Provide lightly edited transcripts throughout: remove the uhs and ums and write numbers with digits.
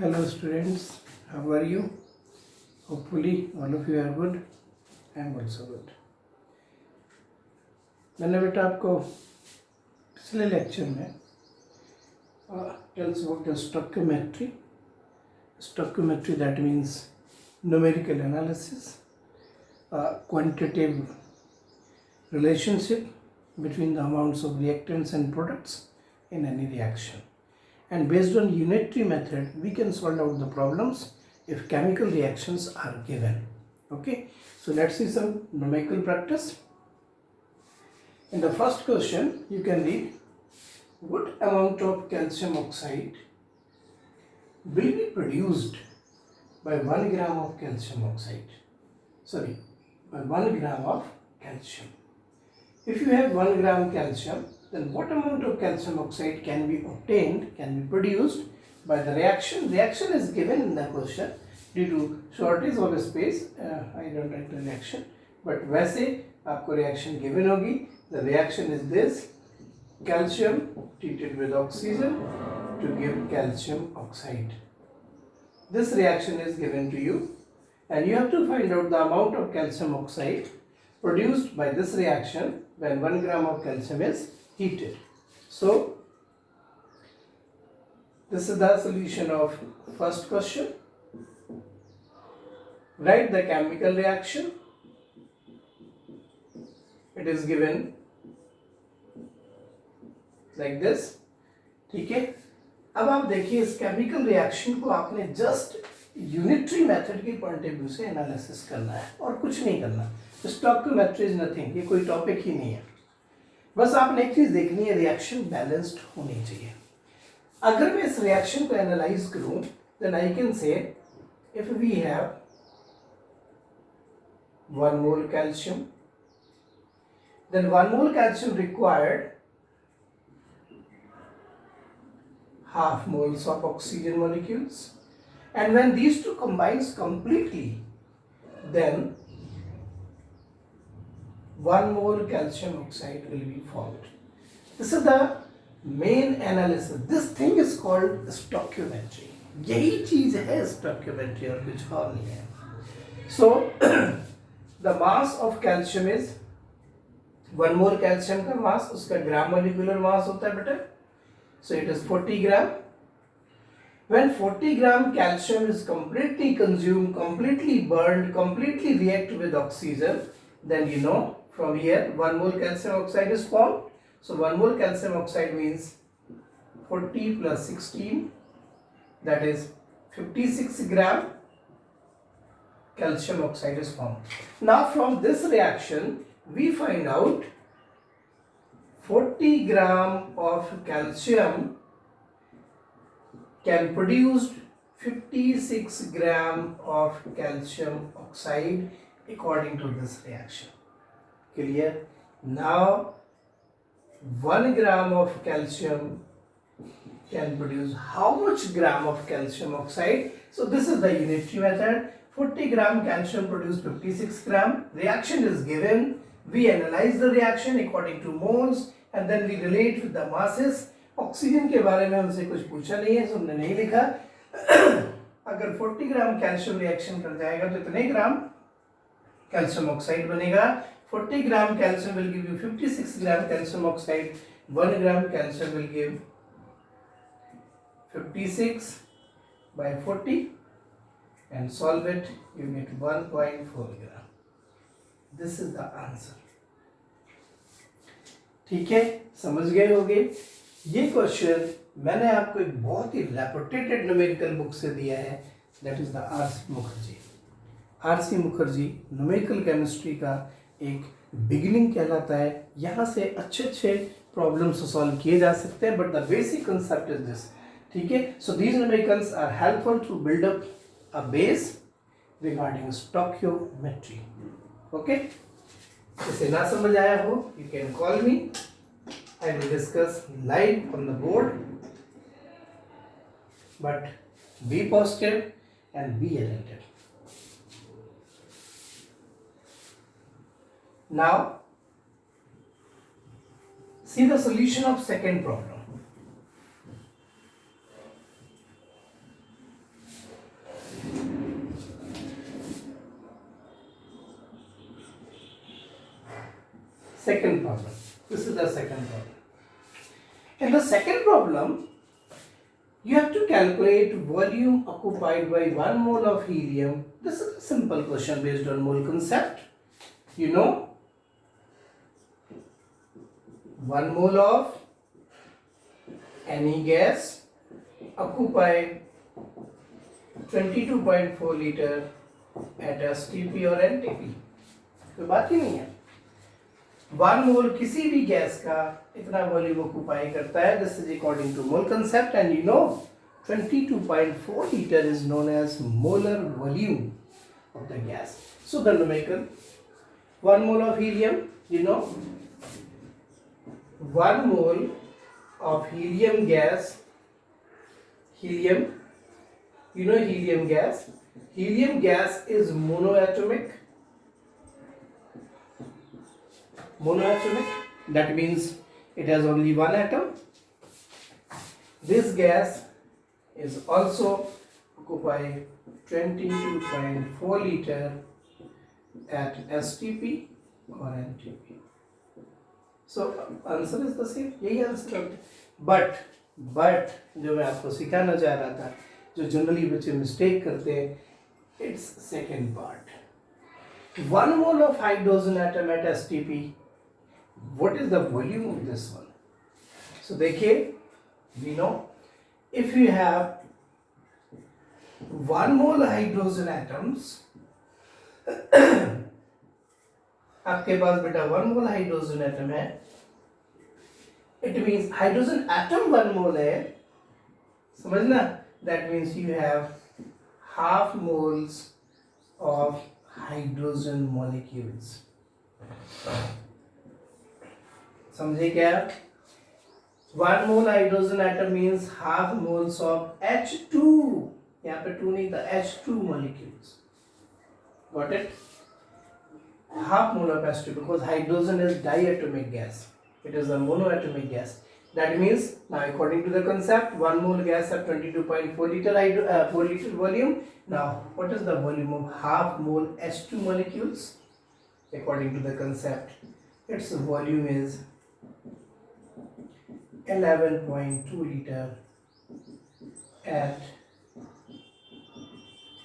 Hello students, how are you? Hopefully all of you are good. I am also good. मैंने बेटा आपको पिछले lecture में tells about the stoichiometry. Stoichiometry, that means numerical analysis, quantitative relationship between the amounts of reactants and products in any reaction. And based on unitary method, we can solve out the problems if chemical reactions are given. Okay, so let's see some numerical practice. In the first question, you can read, what amount of calcium oxide will be produced by 1 gram of calcium oxide? Sorry, by 1 gram of calcium. If you have 1 gram calcium, then what amount of calcium oxide can be obtained, can be produced by the reaction? Reaction is given in the question due to shortage of space. I don't write the reaction, but वैसे आपको reaction given होगी. The reaction is this: calcium treated with oxygen to give calcium oxide. This reaction is given to you, and you have to find out the amount of calcium oxide produced by this reaction when 1 gram of calcium is heated. So this is the solution of first question. Write the chemical reaction. It is given like this. ठीक है, अब आप देखिए इस chemical reaction को आपने just unitary method के point of view से एनालिसिस करना है और कुछ नहीं करना. स्टोइकियोमेट्री इज नथिंग, ये कोई टॉपिक ही नहीं है. बस आपने एक चीज देखनी है, रिएक्शन बैलेंस्ड होनी चाहिए. अगर मैं इस रिएक्शन को एनालाइज करूं, then I can say if we have 1 mole calcium, then 1 mole calcium required half moles of oxygen molecules, and when these two combines completely, then 1 mole calcium oxide will be formed. This is the main analysis. This thing is called stoichiometry. यही चीज है stoichiometry और कुछ और नहीं है. So the mass of calcium is 1 mole calcium का mass, उसका ग्राम मोलिकुलर मास होता है बेटा. So it is 40 gram. When 40 gram calcium is completely consumed, completely burned, completely react with oxygen, then you know from here 1 mole calcium oxide is formed. So 1 mole calcium oxide means 40 plus 16, that is 56 gram calcium oxide is formed. Now from this reaction we find out 40 gram of calcium can produce 56 gram of calcium oxide according to this reaction. Clear? Now 1 gram of calcium can produce how much gram of calcium oxide? So this is the unitary method. 40 gram calcium produce 56 gram. Reaction is given. We analyze the reaction according to moles and then we relate with the masses. Oxygen के बारे में हमसे कुछ पूछा नहीं है, हमने नहीं लिखा. अगर 40 ग्राम कैल्शियम रिएक्शन कर जाएगा तो इतने ग्राम कैल्शियम ऑक्साइड बनेगा. 40 ग्राम calcium will give you 56 gram calcium oxide. 1 gram calcium will give 56 by 40 and solve it, you get 1.4 gram. This is the answer. ठीक है, समझ गए होंगे. ये क्वेश्चन मैंने आपको एक बहुत ही रेपुटेटेड न्यूमेरिकल बुक से दिया है, that is the RC. Mukherjee. RC. Mukherjee numerical chemistry का एक बिगिनिंग कहलाता है. यहाँ से अच्छे अच्छे प्रॉब्लम्स सॉल्व किए जा सकते हैं, but the basic concept is this. ठीक है, so these numericals are helpful to build up a base regarding stoichiometry. Okay, इसे ना समझ आया हो, you can call me. I will discuss live on the board, but be positive and be attentive. Now, see the solution of second problem. second problem. This is the second problem. In the second problem, you have to calculate volume occupied by 1 mole of helium. This is a simple question based on mole concept. You know, 1 mole of any gas occupy 22.4 liter at STP or NTP. कोई बात ही नहीं है. 1 मोल किसी भी gas का इतना volume occupy करता है. This is according to mole concept and you know 22.4 liter is known as molar volume of the gas. So the numerical 1 mole of helium, you know, 1 mole of helium gas, helium, you know helium gas. Helium gas is monoatomic. Monoatomic, that means it has only one atom. This gas is also occupy 22.4 liter at STP or NTP. So answer is the same. यही answer है. But जो मैं आपको सिखाना चाह रहा था, जो जनरली बच्चे मिस्टेक करते हैं, it's second part. 1 mole of hydrogen atom at STP. What is the volume of this one? So देखिए, we know if you have 1 mole hydrogen atoms, आपके पास बेटा 1 mole hydrogen atom है. It means hydrogen atom 1 mole है, समझना. That means you have half moles of hydrogen molecules. समझे क्या? 1 mole hydrogen atom means half moles of H2. यहाँ पे 2 नहीं था, H2 molecules. Got it? Half mole of H2 because hydrogen is diatomic gas. It is a monoatomic gas. That means now according to the concept, 1 mole gas have 22.4 liter 4 liter volume. Now what is the volume of half mole H2 molecules? According to the concept, its volume is 11.2 liter at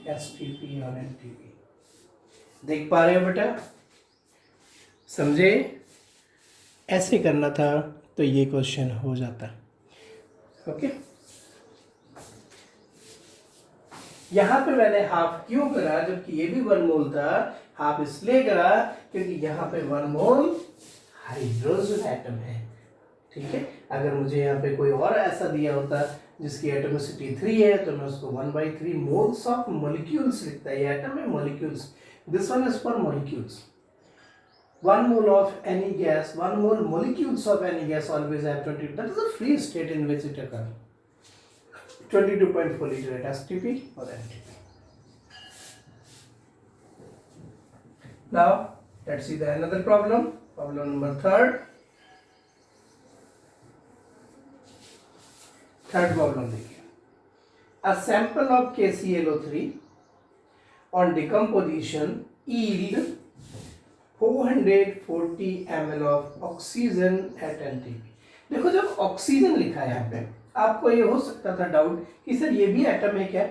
STP or NTP. देख पा रहे हो बेटा? समझे? ऐसे करना था तो ये क्वेश्चन हो जाता. ओके. यहाँ पे मैंने हाफ क्यों करा जबकि ये भी 1 मोल था? हाफ इसलिए करा क्योंकि यहाँ पे 1 मोल हाइड्रोजन एटम है. ठीक है. अगर मुझे यहाँ पे कोई और ऐसा दिया होता जिसकी एटोमिसिटी 3 है तो मैं उसको 1/3 मोल्स ऑफ मॉलिक्यूल्स लिखता. ये एटम है, molecules. This one is for molecules. 1 mole of any gas, 1 mole molecules of any gas always have 20. That is a free state in which it occurs. 22.4 liter at STP or NTP. Now let's see the another problem. Problem number third. Third problem देखिए. A sample of KClO3 on decomposition yield 440 ml of oxygen at NTP. देखो जब oxygen लिखा है यहाँ पे आपको ये हो सकता था डाउट कि सर ये भी एटम है क्या.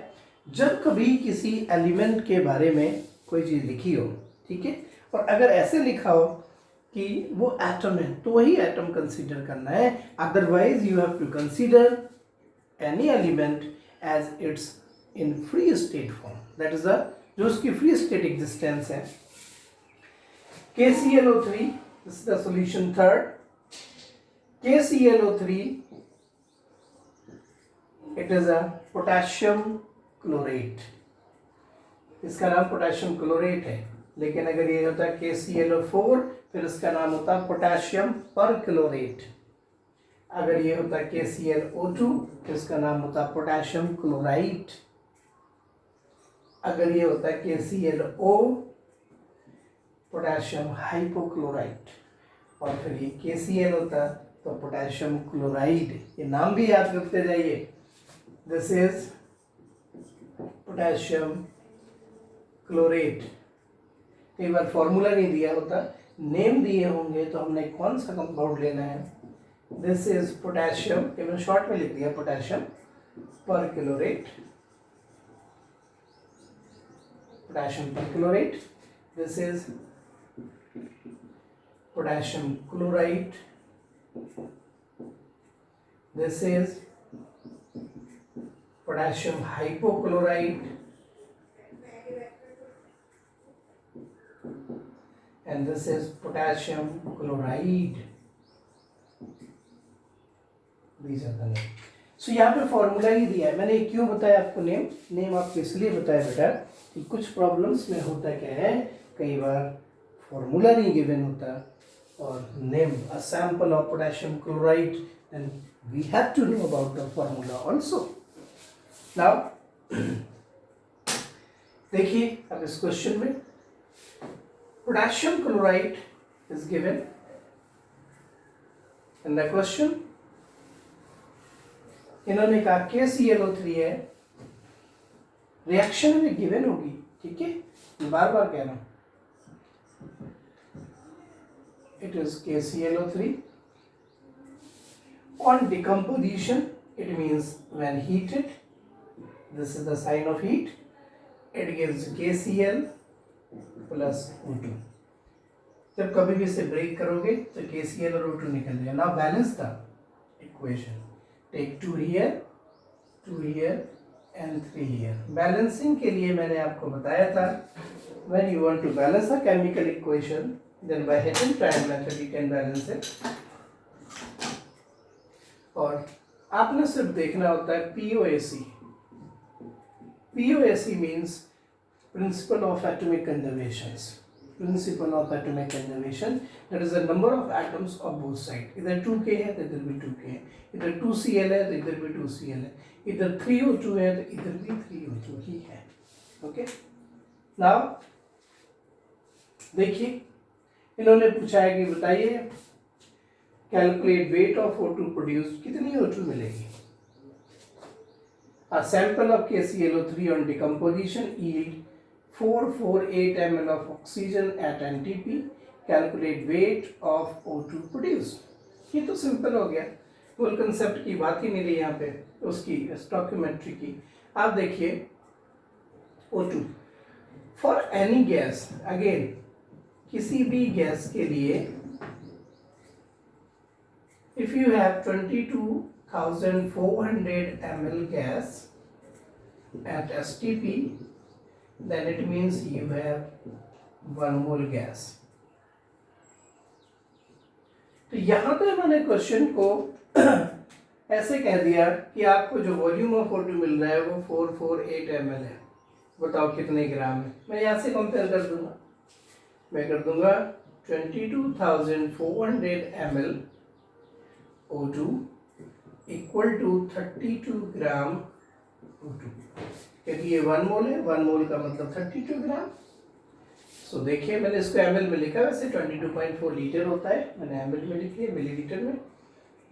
जब कभी किसी एलिमेंट के बारे में कोई चीज़ लिखी हो, ठीक है, और अगर ऐसे लिखा हो कि वो एटम है तो वही एटम कंसीडर करना है. Otherwise you have to consider any element as its in free state form. That is the जो उसकी फ्री स्टेट एग्जिस्टेंस है. KClO3, this is the solution third. KClO3, it is a potassium chlorate. इसका नाम potassium chlorate है. लेकिन अगर ये होता है KClO4 फिर इसका नाम होता है पोटेशियम परक्लोरेट. अगर ये होता है KClO2 फिर इसका नाम होता है पोटेशियम क्लोराइड. अगर ये होता है KClO पोटेशियम हाइपोक्लोराइड. और फिर ये KCl होता तो पोटेशियम क्लोराइड. ये नाम भी याद रखते जाइए. This is potassium chlorate. कई बार फॉर्मूला नहीं दिया होता नेम दिए होंगे तो हमने कौन सा कंपाउंड लेना है. दिस इज पोटेशियम, ये मैंने शॉर्ट में लिख दिया potassium perchlorate, potassium perchlorate. This is potassium chloride. This is potassium hypochlorite, and this is potassium chloride. These are the names. So यहाँ पे फॉर्मूला ही दिया है. मैंने क्यों बताया आपको नेम आपको इसलिए बताया बेटा कि कुछ प्रॉब्लम्स में होता क्या है, कई बार फॉर्मूला नहीं गिवन होता और name a sample of potassium chloride, and we have to know about the formula also. Now देखिए अब इस क्वेश्चन में potassium chloride is given in the question. इन्होंने कहा KClO3 है, रिएक्शन में गिवन होगी. ठीक है, मैं बार बार कह रहा हूं, it is KClO3. On decomposition it means when heated, this is the sign of heat, it gives KCl plus O2. जब कभी भी इसे ब्रेक करोगे तो KCl और O2 निकल जाएगा. Now balance the equation. Take 2 here, 2 here and 3 here. Balancing के लिए मैंने आपको बताया था, when you want to balance a chemical equation, then by Hessian triad method you can balance it. और आपने सिर्फ देखना होता है POAC. POAC means principle of atomic conservations. Principle of atomic conservation, that is the number of atoms of both sides. इधर 2K है तो इधर भी 2K है, इधर 2Cl है तो इधर भी 2Cl है, इधर 3O2 है तो इधर भी 3O2 ही है. ओके, नाउ देखिए इन्होंने पूछा है कि बताइए calculate weight of O2 produce, कितनी O2 मिलेगी. A sample of KClO3 on decomposition yield 448 ml of oxygen at NTP. Calculate weight of O2 produced. ये तो सिंपल हो गया, होल कंसेप्ट की बात ही मिली यहाँ पे उसकी स्टोइकियोमेट्री की. आप देखिए O2 for any gas, again किसी भी गैस के लिए if you have 22,400 ml gas at STP, then it means you have 1 mole gas. तो यहां पे मैंने क्वेश्चन को ऐसे कह दिया कि आपको जो वॉल्यूम ऑफ O2 मिल रहा है वो 448 ml है. बताओ कितने ग्राम है. मैं यहां से कंपेयर कर दूंगा, मैं कर दूंगा 22,400 ml O2 equal to 32 gram O2, क्योंकि ये 1 मोल है, 1 मोल का मतलब 32 ग्राम. सो देखिए मैंने इसको ml में लिखा, वैसे 22.4 लीटर होता है, मैंने ml में लिख लिया, मिलीलीटर में.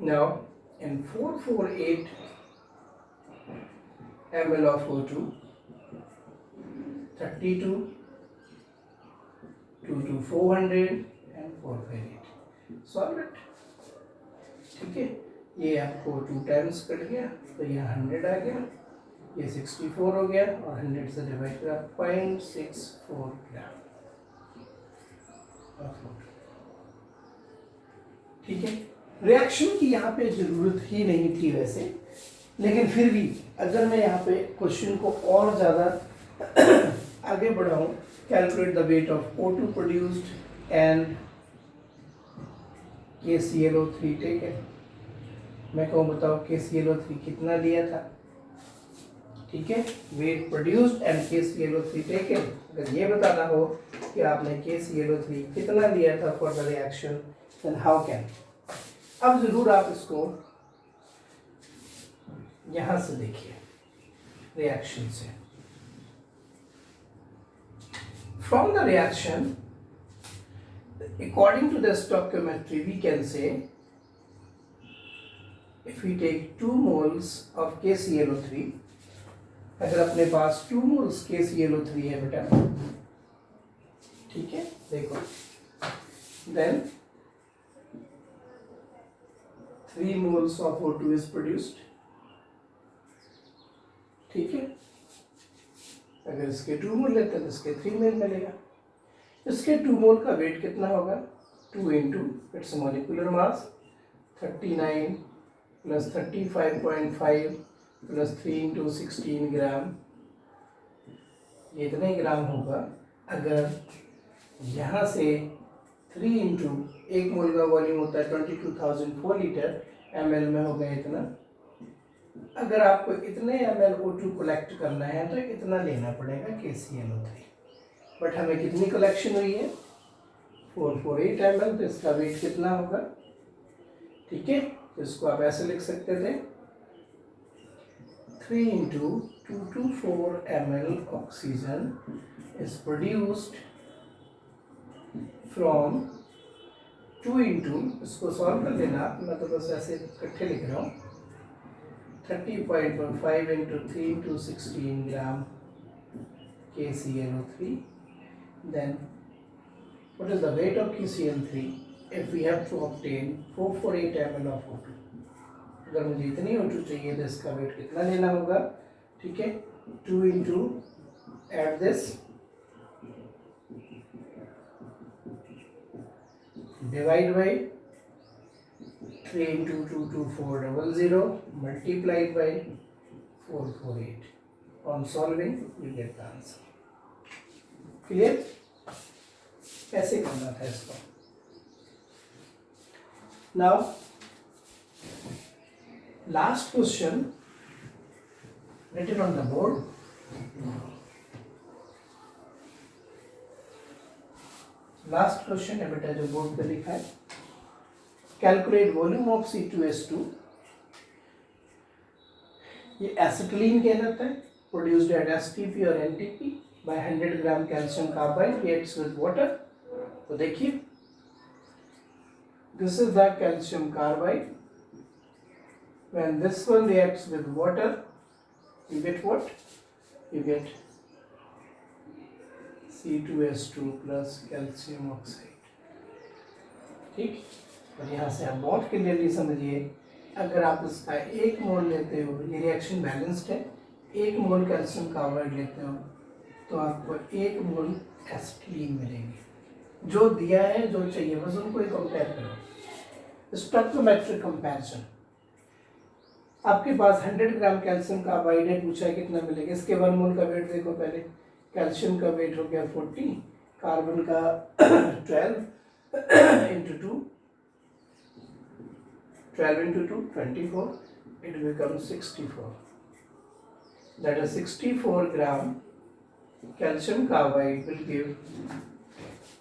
Now in 448 ml of O2, 32 2 400 and 458, solve it. ठीक है, ये आपको 2 टाइम्स कट गया तो ये 100 आ गया, ये 64 हो गया और 100 से डिवाइड करा 0.64 ग्राम. ठीक है, रिएक्शन की यहाँ पे जरूरत ही नहीं थी वैसे, लेकिन फिर भी अगर मैं यहाँ पे क्वेश्चन को और ज़्यादा आगे बढ़ाऊँ, calculate the weight of O2 produced and KClO3 taken. मैं कहूँ बताओ KClO3 कितना लिया था. ठीक है, wait produced and KClO3 taken. अगर ये बताना हो कि आपने KClO3 कितना लिया था for the reaction, then how can. अब जरूर आप इसको यहां से देखिए रिएक्शन से. From the reaction according to the stoichiometry we can say if we take 2 moles of KClO3, अगर अपने पास 2 moles KClO3 है बेटा, ठीक है, देखो then 3 moles of O2 is produced. ठीक है, अगर इसके 2 मोल लेते हैं तो इसके 3 मोल मिलेगा। इसके 2 मोल का वेट कितना होगा? 2 into its molecular mass 39 plus 35.5 plus 3 into 16 ग्राम, ये इतने ग्राम होगा। अगर यहाँ से 3 इंटू 1 मोल का वॉल्यूम होता है 22,004 लीटर, ml में होगा इतना। अगर आपको इतने ml O2 कलेक्ट करना है तो इतना लेना पड़ेगा KClO3, बट हमें कितनी कलेक्शन हुई है? 448 ml, तो इसका वेट कितना होगा? ठीक है, तो इसको आप ऐसे लिख सकते थे 3 into 224 ml oxygen is produced from 2 into, इसको सॉल्व कर लेना, मैं तो बस ऐसे इकट्ठे लिख रहा हूँ, 30.5 into 3 into 16 gram KClO3, then what is the weight of KCl3 if we have to obtain 448 ml of O2? अगर मुझे इतनी O2 चाहिए तो इसका वेट कितना लेना होगा? ठीक है, 2 into at this divide by 3 into 22400 multiplied by 448. On solving you get the answer. Clear? कैसे करना था इसको? Now last question written on the board. Last question है बेटा जो बोर्ड पे लिखा है, कैलकुलेट वॉल्यूम ऑफ C2H2, ये एसिटिलीन कहलाता है, प्रोड्यूस्ड एट STP और NTP by 100 gram calcium carbide reacts with water. तो देखिए, this is the calcium carbide, when this one reacts with water you get what? You get C2H2 plus calcium oxide. ठीक, और यहाँ से आप बहुत clearly समझिए, अगर आप इसका 1 मोल लेते हो, ये रिएक्शन बैलेंस्ड है, 1 मोल कैल्शियम कार्बाइड लेते हो तो आपको 1 मोल एसिटिलीन मिलेंगे। जो दिया है, जो चाहिए, बस उनको ही कंपेयर करो। स्टोइकोमेट्रिक कंपैरिजन, आपके पास 100 ग्राम कैल्शियम कार्बाइड है, पूछा है कितना मिलेगा। इसके 1 मोल का वेट देखो पहले, कैल्शियम का वेट हो गया 40, कार्बन का 12 into 2, 12 into 2, 24, it becomes 64. That is 64 gram calcium carbide will give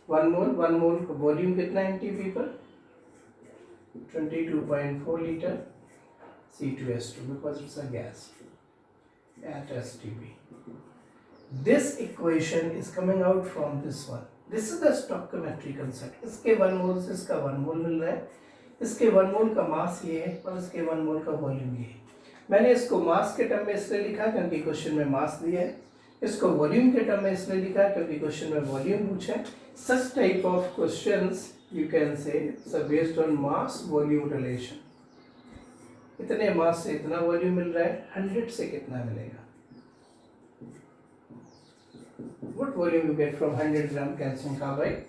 1 mole. 1 mole का वॉल्यूम कितना है NTP पर? 22.4 liter C2H2 because it's a gas at STP. This equation is coming out from this one. This is the stoichiometry concept. इसके 1 मोल से इसका 1 मोल मिल रहा है, इसके 1 मोल का मास ये है और इसके 1 मोल का वॉल्यूम ये है। मैंने इसको मास के टर्म में इसलिए लिखा क्योंकि क्वेश्चन में मास दिया है, इसको वॉल्यूम के टर्म में इसलिए लिखा क्योंकि क्वेश्चन में वॉल्यूम पूछा है। Such type of questions you can say based on mass volume relation. इतने मास से इतना वॉल्यूम मिल रहा है, 100 से कितना मिलेगा? What volume you get from 100 gram calcium carbide?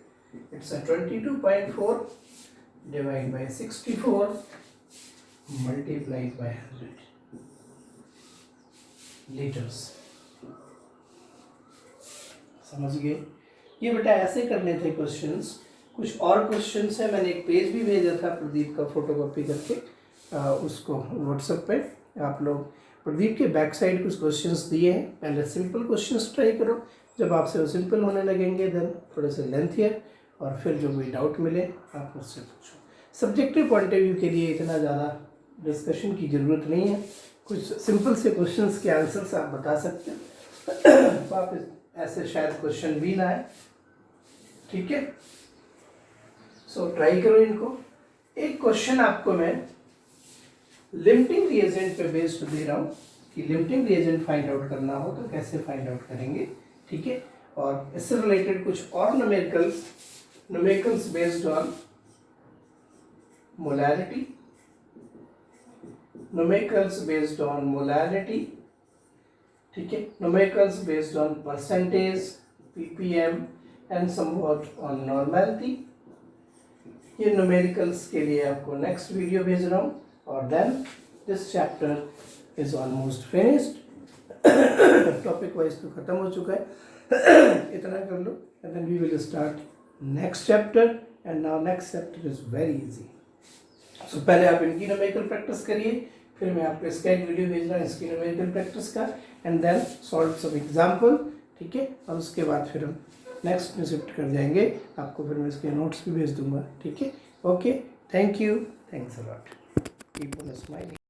It's a 22.4 divided by 64 multiplied by 100 liters. समझ गए? ये बेटा ऐसे करने थे क्वेश्चंस। कुछ और क्वेश्चंस है, मैंने एक पेज भी भेजा था प्रदीप का फोटोकॉपी करके, उसको व्हाट्सएप पे आप लोग, प्रदीप के बैक साइड कुछ क्वेश्चंस दिए हैं। पहले सिंपल क्वेश्चंस ट्राई करो, जब आपसे वो सिंपल होने लगेंगे देन थोड़े से लेंथ है, और फिर जो कोई डाउट मिले आप मुझसे पूछो। सब्जेक्टिव पॉइंट ऑफ व्यू के लिए इतना ज़्यादा डिस्कशन की ज़रूरत नहीं है, कुछ सिंपल से क्वेश्चंस के आंसर्स आप बता सकते हैं, तो आप ऐसे शायद क्वेश्चन भी ना आए। ठीक है, सो ट्राई करो इनको। एक क्वेश्चन आपको मैं लिमिटिंग रिएजेंट पे बेस्ड दे रहा हूँ कि लिमिटिंग रिएजेंट फाइंड आउट करना हो तो कैसे फाइंड आउट करेंगे। ठीक है, और इससे रिलेटेड कुछ और numericals numericals based on molarity, numericals based on molarity, ठीक है, numericals based on percentage, ppm and somewhat on normality. ये numericals के लिए आपको next video भेज रहा हूँ. और then this chapter is almost finished. Topic wise तो खत्म हो चुका है. इतना कर लो and then we will start next chapter. and now next chapter is very easy. so पहले आप इनकी numerical प्रैक्टिस करिए, फिर मैं आपको इसका एक वीडियो भेज रहा हूँ इसकी numerical प्रैक्टिस का, and then solve some example. ठीक है, और उसके बाद फिर हम नेक्स्ट में शिफ्ट कर जाएंगे. आपको फिर मैं इसके नोट्स भी भेज दूंगा. ठीक है, okay, thank you, thanks a lot, keep on smiling.